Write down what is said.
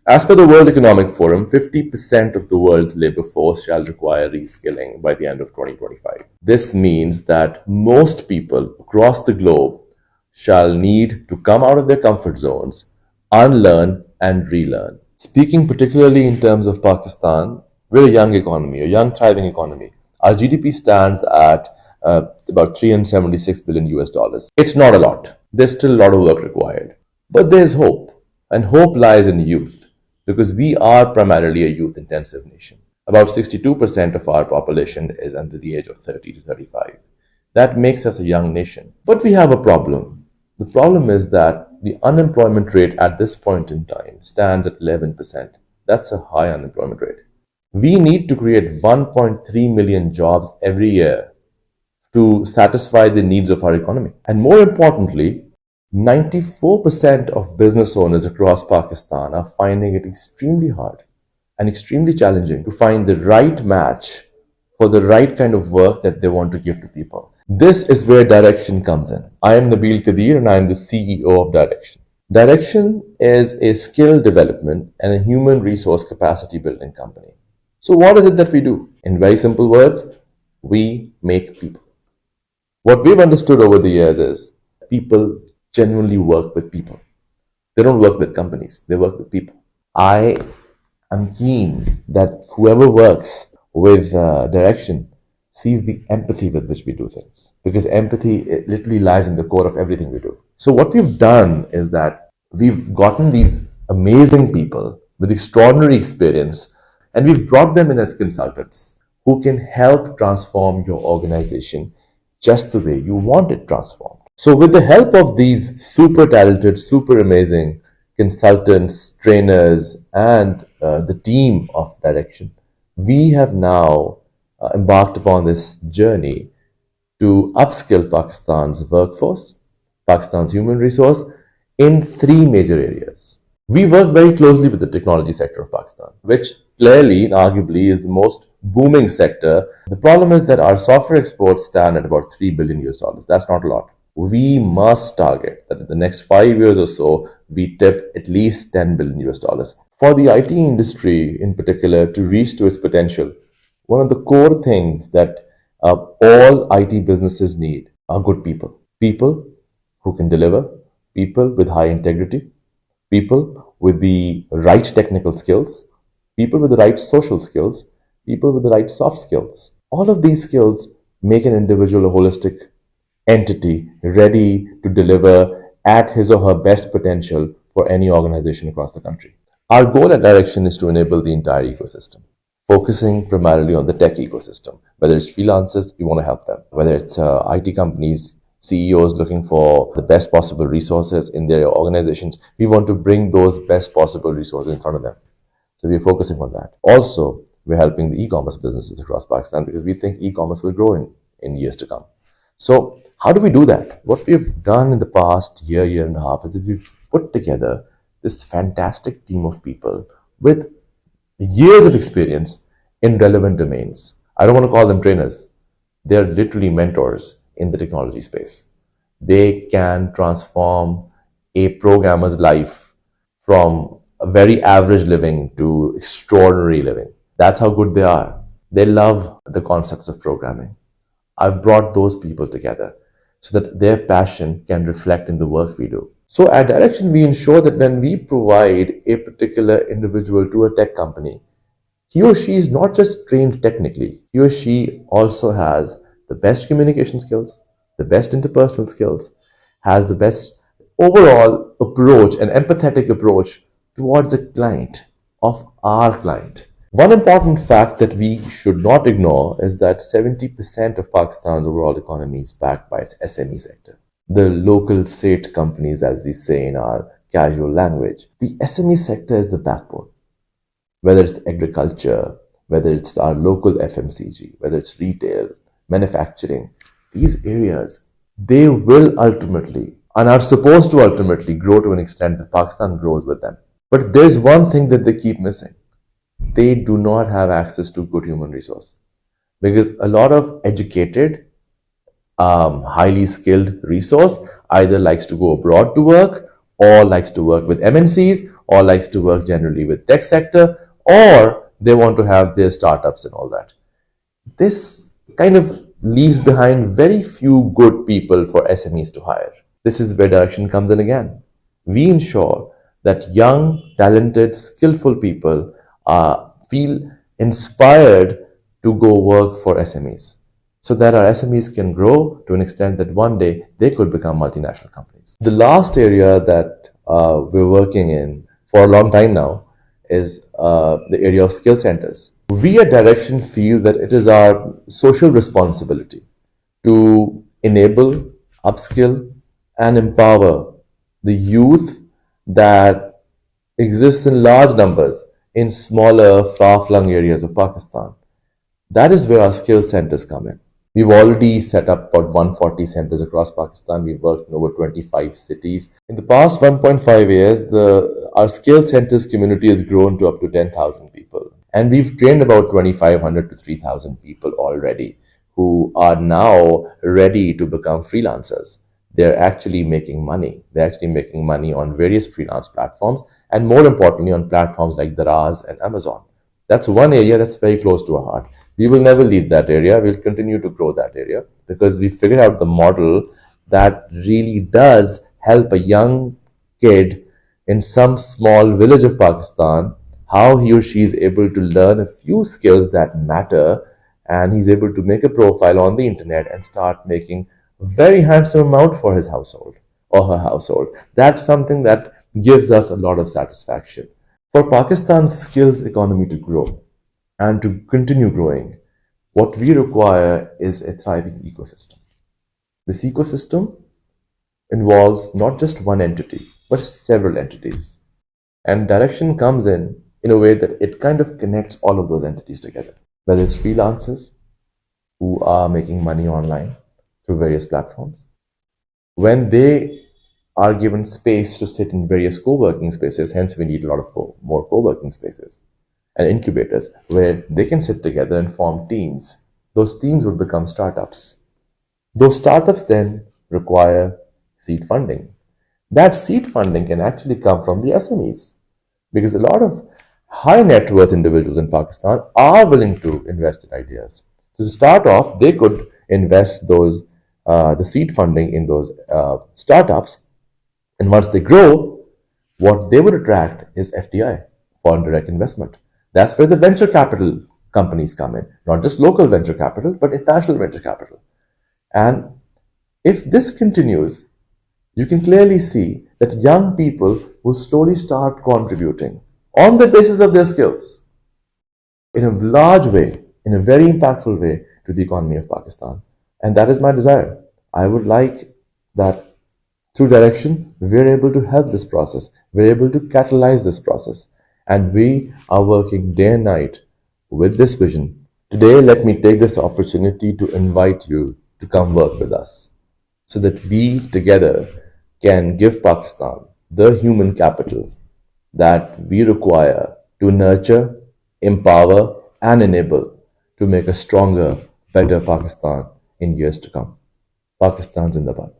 As per the World Economic Forum, 50% of the world's labor force shall require reskilling by the end of 2025. This means that most people across the globe shall need to come out of their comfort zones, unlearn and relearn. Speaking particularly in terms of Pakistan, we're a young economy, a young thriving economy. Our GDP stands at about 376 billion US dollars. It's not a lot. There's still a lot of work required. But there's hope. And hope lies in youth, because we are primarily a youth intensive nation. About 62% of our population is under the age of 30 to 35. That makes us a young nation. But we have a problem. The problem is that the unemployment rate at this point in time stands at 11%. That's a high unemployment rate. We need to create 1.3 million jobs every year to satisfy the needs of our economy. And more importantly, 94% of business owners across Pakistan are finding it extremely hard and extremely challenging to find the right match for the right kind of work that they want to give to people. This is where Direction comes in. I am Nabil Kadir and I am the CEO of Direction. Direction is a skill development and a human resource capacity building company. So what is it that we do? In very simple words, we make people. What we've understood over the years is people genuinely work with people. They don't work with companies, they work with people. I am keen that whoever works with Direction sees the empathy with which we do things, because empathy, it literally lies in the core of everything we do. So what we've done is that we've gotten these amazing people with extraordinary experience and we've brought them in as consultants who can help transform your organization just the way you want it transformed. So with the help of these super talented, super amazing consultants, trainers, and the team of Direction, we have now embarked upon this journey to upskill Pakistan's workforce, Pakistan's human resource, in three major areas. We work very closely with the technology sector of Pakistan, which clearly and arguably is the most booming sector. The problem is that our software exports stand at about 3 billion US dollars. That's not a lot. We must target that in the next 5 years or so, we tip at least 10 billion US dollars. For the IT industry in particular to reach to its potential, one of the core things that all IT businesses need are good people. People who can deliver, people with high integrity, people with the right technical skills, people with the right social skills, people with the right soft skills. All of these skills make an individual a holistic entity ready to deliver at his or her best potential for any organization across the country. Our goal at Direction is to enable the entire ecosystem, focusing primarily on the tech ecosystem. Whether it's freelancers, we want to help them. Whether it's IT companies, CEOs looking for the best possible resources in their organizations, we want to bring those best possible resources in front of them. So we're focusing on that. Also, we're helping the e-commerce businesses across Pakistan because we think e-commerce will grow in years to come. So how do we do that? What we've done in the past year and a half is that we've put together this fantastic team of people with years of experience in relevant domains. I don't want to call them trainers. They're literally mentors in the technology space. They can transform a programmer's life from a very average living to extraordinary living. That's how good they are. They love the concepts of programming. I've brought those people together so that their passion can reflect in the work we do. So at Direction, we ensure that when we provide a particular individual to a tech company, he or she is not just trained technically, he or she also has the best communication skills, the best interpersonal skills, has the best overall approach, an empathetic approach towards a client of our client. One important fact that we should not ignore is that 70% of Pakistan's overall economy is backed by its SME sector. The local state companies, as we say in our casual language. The SME sector is the backbone. Whether it's agriculture, whether it's our local FMCG, whether it's retail, manufacturing, these areas, they will ultimately and are supposed to ultimately grow to an extent that Pakistan grows with them. But there's one thing that they keep missing. They do not have access to good human resource, because a lot of educated, highly skilled resource either likes to go abroad to work or likes to work with MNCs or likes to work generally with tech sector, or they want to have their startups and all that. This kind of leaves behind very few good people for SMEs to hire. This is where direction comes in again. We ensure that young, talented, skillful people feel inspired to go work for SMEs so that our SMEs can grow to an extent that one day they could become multinational companies. The last area that we're working in for a long time now is the area of skill centers. We at Direction feel that it is our social responsibility to enable, upskill, and empower the youth that exists in large numbers in smaller, far flung areas of Pakistan. That is where our skill centers come in. We've already set up about 140 centers across Pakistan. We've worked in over 25 cities. In the past 1.5 years, our skill centers community has grown to up to 10,000 people. And we've trained about 2,500 to 3,000 people already who are now ready to become freelancers. They're actually making money. They're actually making money on various freelance platforms, and more importantly, on platforms like Daraz and Amazon. That's one area that's very close to our heart. We will never leave that area. We'll continue to grow that area because we figured out the model that really does help a young kid in some small village of Pakistan, how he or she is able to learn a few skills that matter, and he's able to make a profile on the internet and start making a very handsome amount for his household or her household. That's something that gives us a lot of satisfaction. For Pakistan's skills economy to grow and to continue growing, what we require is a thriving ecosystem. This ecosystem involves not just one entity, but several entities. And Direction comes in a way that it kind of connects all of those entities together. Whether it's freelancers who are making money online through various platforms, when they are given space to sit in various co-working spaces, hence we need a lot of more co-working spaces and incubators where they can sit together and form teams. Those teams would become startups. Those startups then require seed funding. That seed funding can actually come from the SMEs because a lot of high net worth individuals in Pakistan are willing to invest in ideas. So to start off, they could invest the seed funding in those startups, and once they grow, what they would attract is FDI, foreign direct investment. That's where the venture capital companies come in, not just local venture capital, but international venture capital. And if this continues, you can clearly see that young people will slowly start contributing on the basis of their skills in a large way, in a very impactful way to the economy of Pakistan. And that is my desire. I would like that through Direction, we're able to help this process. We're able to catalyze this process. And we are working day and night with this vision. Today, let me take this opportunity to invite you to come work with us so that we together can give Pakistan the human capital that we require to nurture, empower, and enable to make a stronger, better Pakistan in years to come. Pakistan Zindabad.